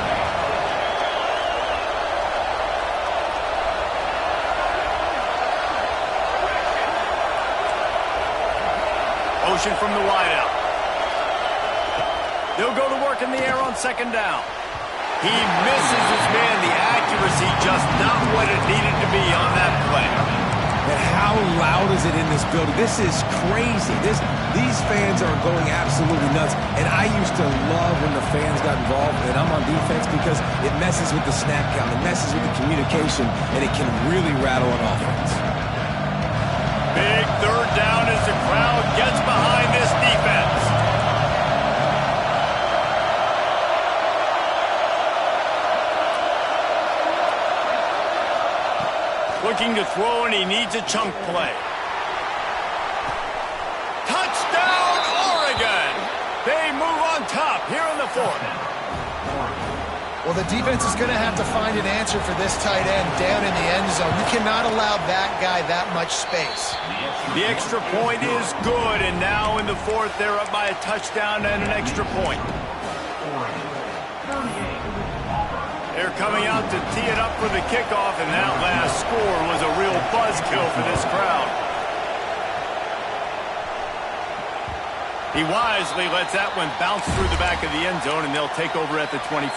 Motion from the wideout. They'll go to work in the air on second down. He misses his man. The accuracy just not what it needed to be on that play. And how loud is it in this building? This is crazy. These fans are going absolutely nuts. And I used to love when the fans got involved, and I'm on defense, because it messes with the snap count, it messes with the communication, and it can really rattle an offense. Big third down as the crowd gets behind this defense. Looking to throw, and he needs a chunk play. Touchdown, Oregon! They move on top here in the fourth. Well, the defense is going to have to find an answer for this tight end down in the end zone. You cannot allow that guy that much space. The extra point is good, and now in the fourth, they're up by a touchdown and an extra point. They're coming out to tee it up for the kickoff, and that last score was a real buzzkill for this crowd. He wisely lets that one bounce through the back of the end zone, and they'll take over at the 25.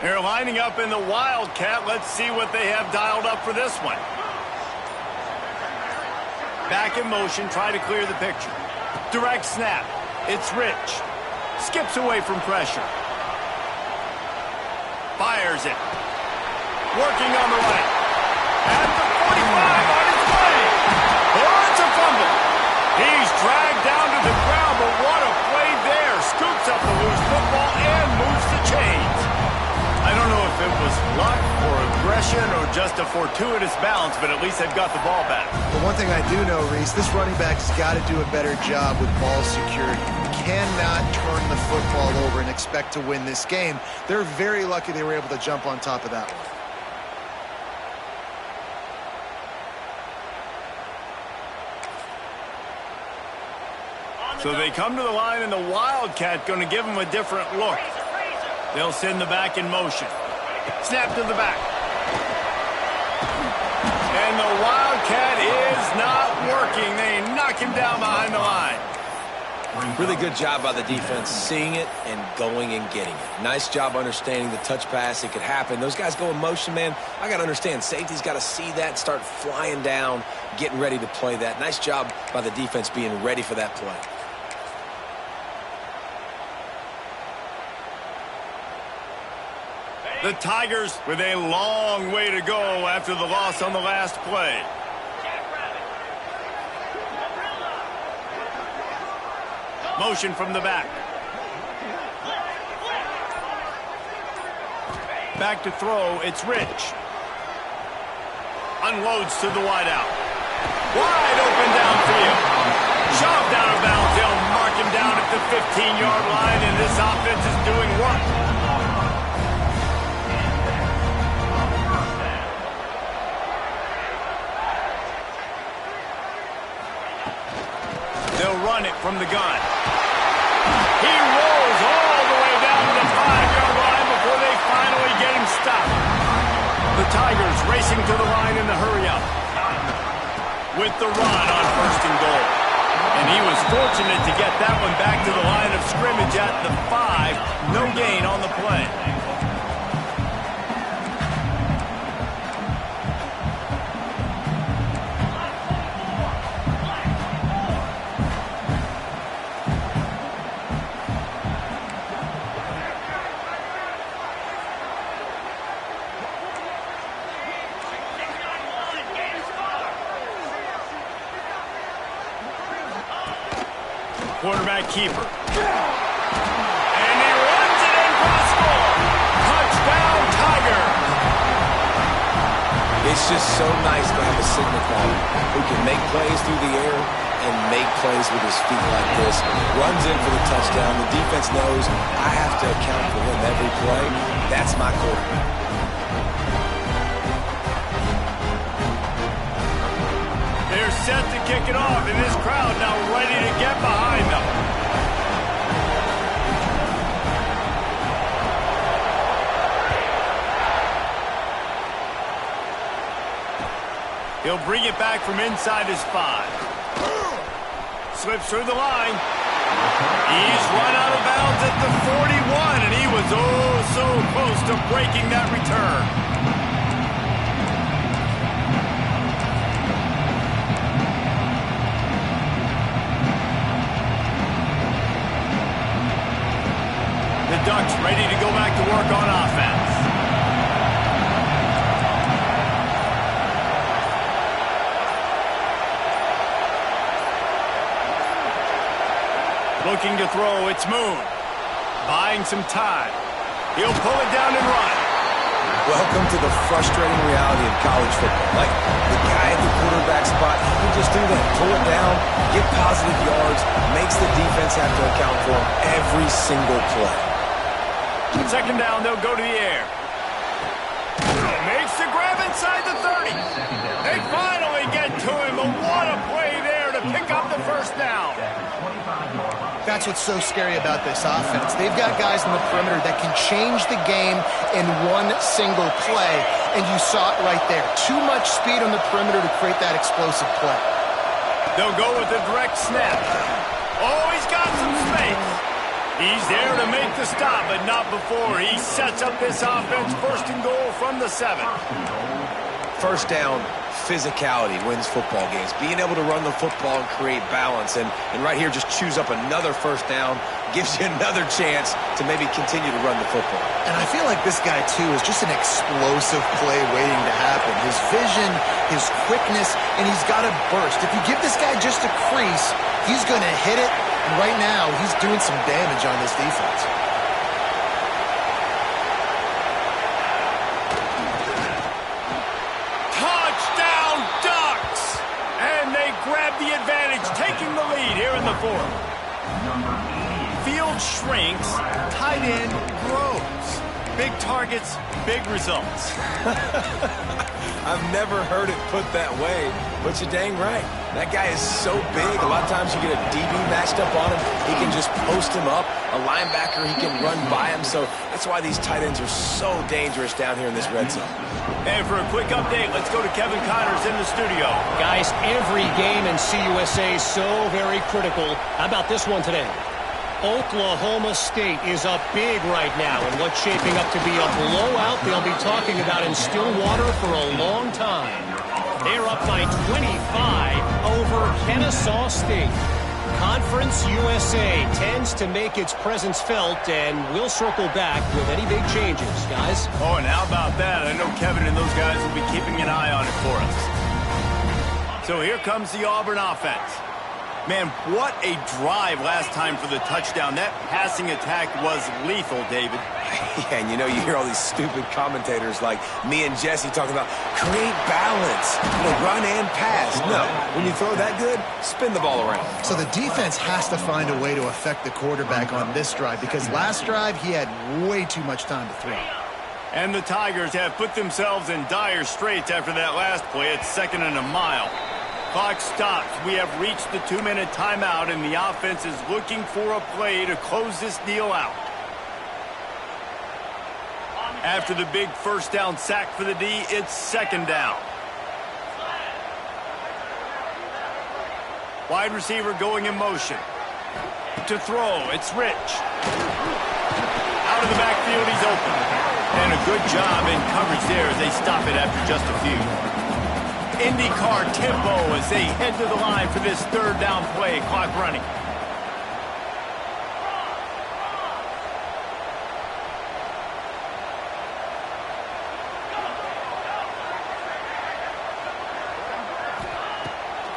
They're lining up in the Wildcat. Let's see what they have dialed up for this one. Back in motion, try to clear the picture. Direct snap. It's Rich. Skips away from pressure. Fires it. Working on the right. At the 45 on his way. Oh, it's a fumble. He's dragged down to the ground, but what a play there. Scoops up the loose football and moves the chains. I don't know if it was luck or aggression or just a fortuitous bounce, but at least they've got the ball back. But one thing I do know, Reese, this running back's got to do a better job with ball security. Cannot turn the football over and expect to win this game. They're very lucky they were able to jump on top of that one. So they come to the line, and the Wildcat going to give them a different look. They'll send the back in motion. Snap to the back. And the Wildcat is not working. They knock him down behind the line. Really good job by the defense, seeing it and going and getting it. Nice job understanding the touch pass. It could happen. Those guys go in motion, man. I got to understand, safety's got to see that, start flying down, getting ready to play that. Nice job by the defense being ready for that play. The Tigers with a long way to go after the loss on the last play. Motion from the back. Back to throw, it's Rich. Unloads to the wideout. Wide open downfield. Shoved out of bounds. They'll mark him down at the 15-yard line, and this offense is doing work. They'll run it from the gun. He rolls all the way down to the 5-yard line before they finally get him stop him. The Tigers racing to the line in the hurry-up. With the run on 1st and goal. And he was fortunate to get that one back to the line of scrimmage at the 5. No gain on the play. Quarterback keeper. And he runs it in for the score. Touchdown, Tiger. It's just so nice to have a signal caller who can make plays through the air and make plays with his feet like this. Runs in for the touchdown. The defense knows I have to account for him every play. That's my quarterback. They're set to kick it off, and this crowd now ready to get behind them. He'll bring it back from inside his 5. Slips through the line. He's run out of bounds at the 41, and he was oh so close to breaking that return. The Ducks ready to go back to work on offense. Looking to throw, it's Moon. Buying some time. He'll pull it down and run. Welcome to the frustrating reality of college football. Like, the guy at the quarterback spot, he can just do that. Pull it down, get positive yards, makes the defense have to account for him every single play. 2nd down, they'll go to the air. Makes the grab inside the 30. They finally get to him, but what a play there to pick up the 1st down. That's what's so scary about this offense. They've got guys in the perimeter that can change the game in one single play, and you saw it right there. Too much speed on the perimeter to create that explosive play. They'll go with a direct snap. Oh, he's got some space. He's there to make the stop, but not before he sets up this offense 1st and goal from the 7. 1st down, physicality wins football games. Being able to run the football and create balance. And right here, just choose up another 1st down, gives you another chance to maybe continue to run the football. And I feel like this guy, too, is just an explosive play waiting to happen. His vision, his quickness, and he's got a burst. If you give this guy just a crease, he's going to hit it. And right now, he's doing some damage on this defense. Touchdown, Ducks! And they grab the advantage, taking the lead here in the 4th. Field shrinks, tight end grows. Big targets, big results. I've never heard it put that way, but you're dang right. That guy is so big. A lot of times you get a DB matched up on him. He can just post him up. A linebacker, he can run by him. So that's why these tight ends are so dangerous down here in this red zone. And for a quick update, let's go to Kevin Connors in the studio. Guys, every game in CUSA is so very critical. How about this one today? Oklahoma State is up big right now in what's shaping up to be a blowout they'll be talking about in Stillwater for a long time. They're up by 25 over Kennesaw State. Conference USA tends to make its presence felt, and we'll circle back with any big changes, guys. Oh, and how about that? I know Kevin and those guys will be keeping an eye on it for us. So here comes the Auburn offense. Man, what a drive last time for the touchdown. That passing attack was lethal, David. Yeah, and you hear all these stupid commentators like me and Jesse talking about create balance, run and pass. No, when you throw that good, spin the ball around. So the defense has to find a way to affect the quarterback on this drive, because last drive he had way too much time to throw. And the Tigers have put themselves in dire straits after that last play. It's 2nd and a mile. Clock stops. We have reached the 2-minute timeout, and the offense is looking for a play to close this deal out. After the big first down sack for the D, it's second down. Wide receiver going in motion. To throw, it's Rich. Out of the backfield, he's open. And a good job in coverage there as they stop it after just a few. IndyCar tempo as they head to the line for this third down play. Clock running.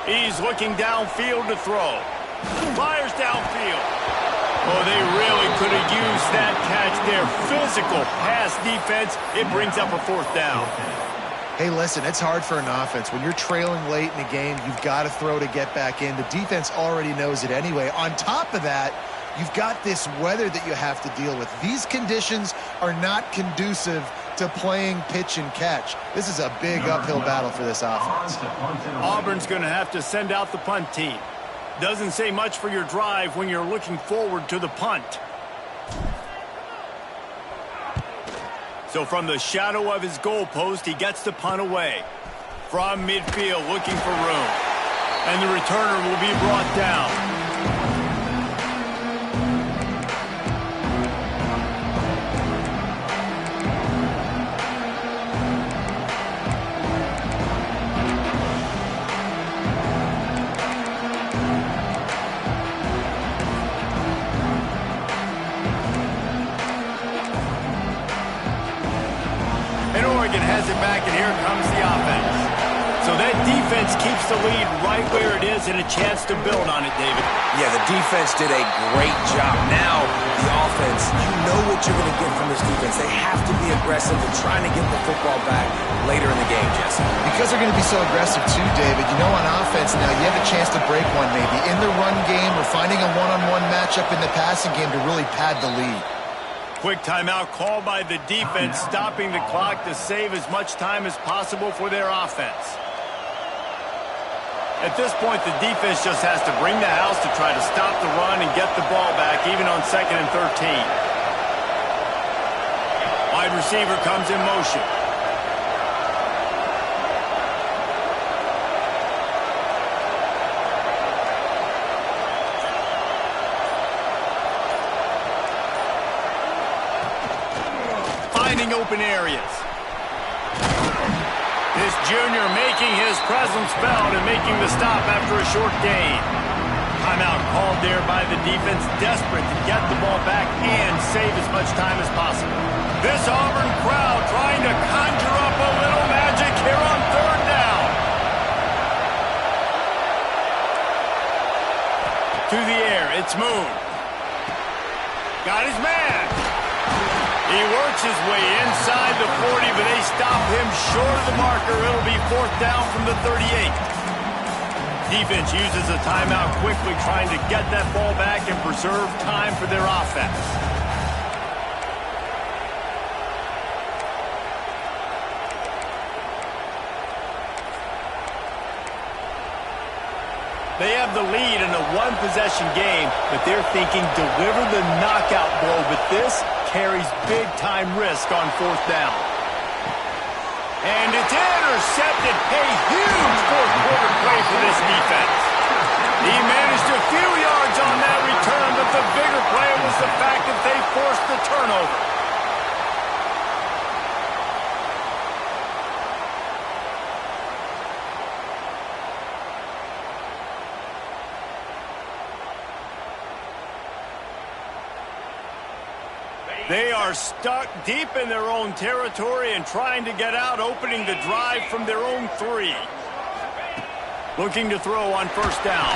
He's looking downfield to throw. Fires downfield. Oh, they really could have used that catch there. Physical pass defense. It brings up a fourth down. Hey, listen, it's hard for an offense. When you're trailing late in the game, you've got to throw to get back in. The defense already knows it anyway. On top of that, you've got this weather that you have to deal with. These conditions are not conducive to playing pitch and catch. This is a big uphill battle for this offense. Auburn's going to have to send out the punt team. Doesn't say much for your drive when you're looking forward to the punt. So from the shadow of his goalpost, he gets the punt away. From midfield, looking for room. And the returner will be brought down. Has it back, and here comes the offense. So that defense keeps the lead right where it is and a chance to build on it, David. Yeah, the defense did a great job. Now, the offense, you know what you're going to get from this defense. They have to be aggressive and trying to get the football back later in the game, Jesse. Because they're going to be so aggressive too, David, you know on offense now you have a chance to break one maybe in the run game or finding a one-on-one matchup in the passing game to really pad the lead. Quick timeout called by the defense, stopping the clock to save as much time as possible for their offense. At this point, the defense just has to bring the house to try to stop the run and get the ball back, even on 2nd and 13. Wide receiver comes in motion. Open areas. This junior making his presence felt and making the stop after a short gain. Timeout called there by the defense, desperate to get the ball back and save as much time as possible. This Auburn crowd trying to conjure up a little magic here on third down. To the air, it's Moon. Got his man. He works his way inside the 40, but they stop him short of the marker. It'll be fourth down from the 38. Defense uses a timeout quickly, trying to get that ball back and preserve time for their offense. They have the lead in a one-possession game, but they're thinking deliver the knockout blow, but this carries big-time risk on fourth down. And it's intercepted. A huge fourth-quarter play for this defense. He managed a few yards on that return, but the bigger play was the fact that they forced the turnover. They are stuck deep in their own territory and trying to get out, opening the drive from their own 3. Looking to throw on first down.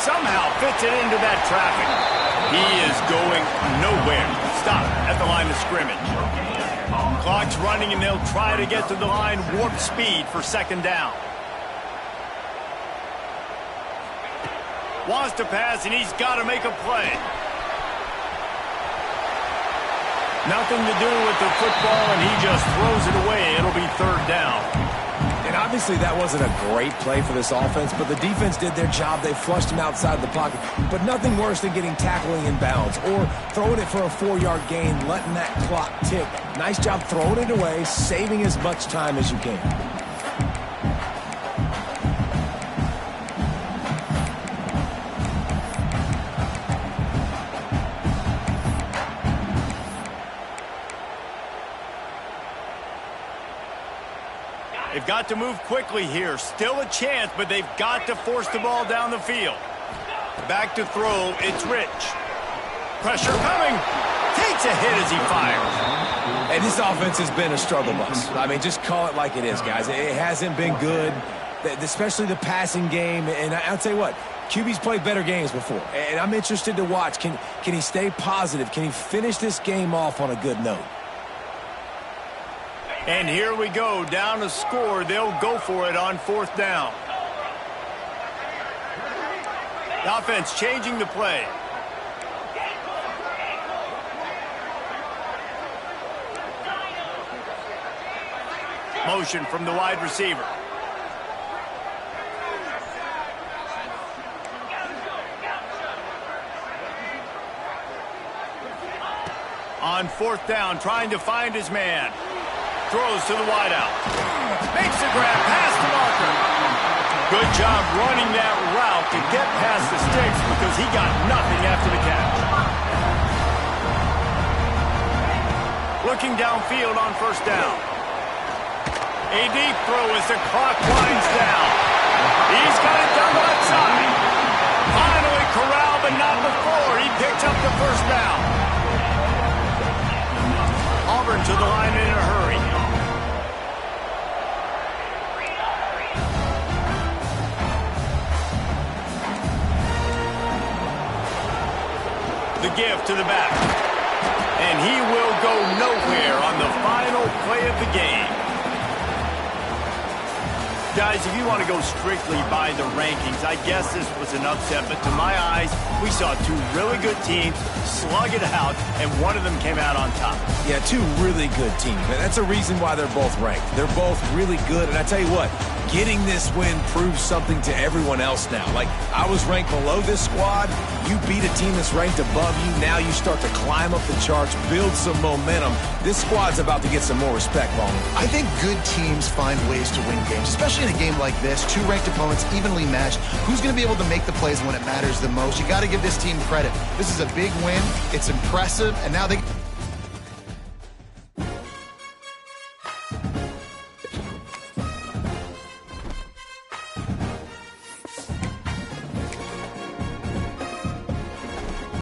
Somehow fits it into that traffic. He is going nowhere. Stop at the line of scrimmage. Clock's running, and they'll try to get to the line warp speed for second down. Wants to pass, and he's got to make a play. Nothing to do with the football, and he just throws it away. It'll be third down. And I've Obviously, that wasn't a great play for this offense, but the defense did their job. They flushed him outside the pocket. But nothing worse than getting tackling in bounds or throwing it for a 4-yard gain, letting that clock tick. Nice job throwing it away, saving as much time as you can. They've got to move quickly here. Still a chance, but they've got to force the ball down the field. Back to throw, it's Rich. Pressure coming. Takes a hit as he fires. And this offense has been a struggle bus. I mean, just call it like it is, guys. It hasn't been good, especially the passing game. And I'll tell you what, QB's played better games before. And I'm interested to watch. Can he stay positive? Can he finish this game off on a good note? And here we go, down to score. They'll go for it on 4th down. The offense changing the play. Motion from the wide receiver. On 4th down, trying to find his man. Throws to the wideout. Makes the grab past the marker. Good job running that route to get past the sticks because he got nothing after the catch. Looking downfield on 1st down. A deep throw as the clock winds down. He's got it done right side. Finally corralled, but not before. He picked up the 1st down. Auburn to the line in a hurry. The give to the back. And he will go nowhere on the final play of the game. Guys, if you want to go strictly by the rankings, I guess this was an upset, but to my eyes, we saw 2 really good teams slug it out, and one of them came out on top. Yeah, 2 really good teams. And that's a reason why they're both ranked. They're both really good, and I tell you what, getting this win proves something to everyone else now. Like, I was ranked below this squad. You beat a team that's ranked above you. Now you start to climb up the charts, build some momentum. This squad's about to get some more respect, Bowman. I think good teams find ways to win games, especially in a game like this. 2 ranked opponents, evenly matched. Who's going to be able to make the plays when it matters the most? You got to give this team credit. This is a big win. It's impressive, and now they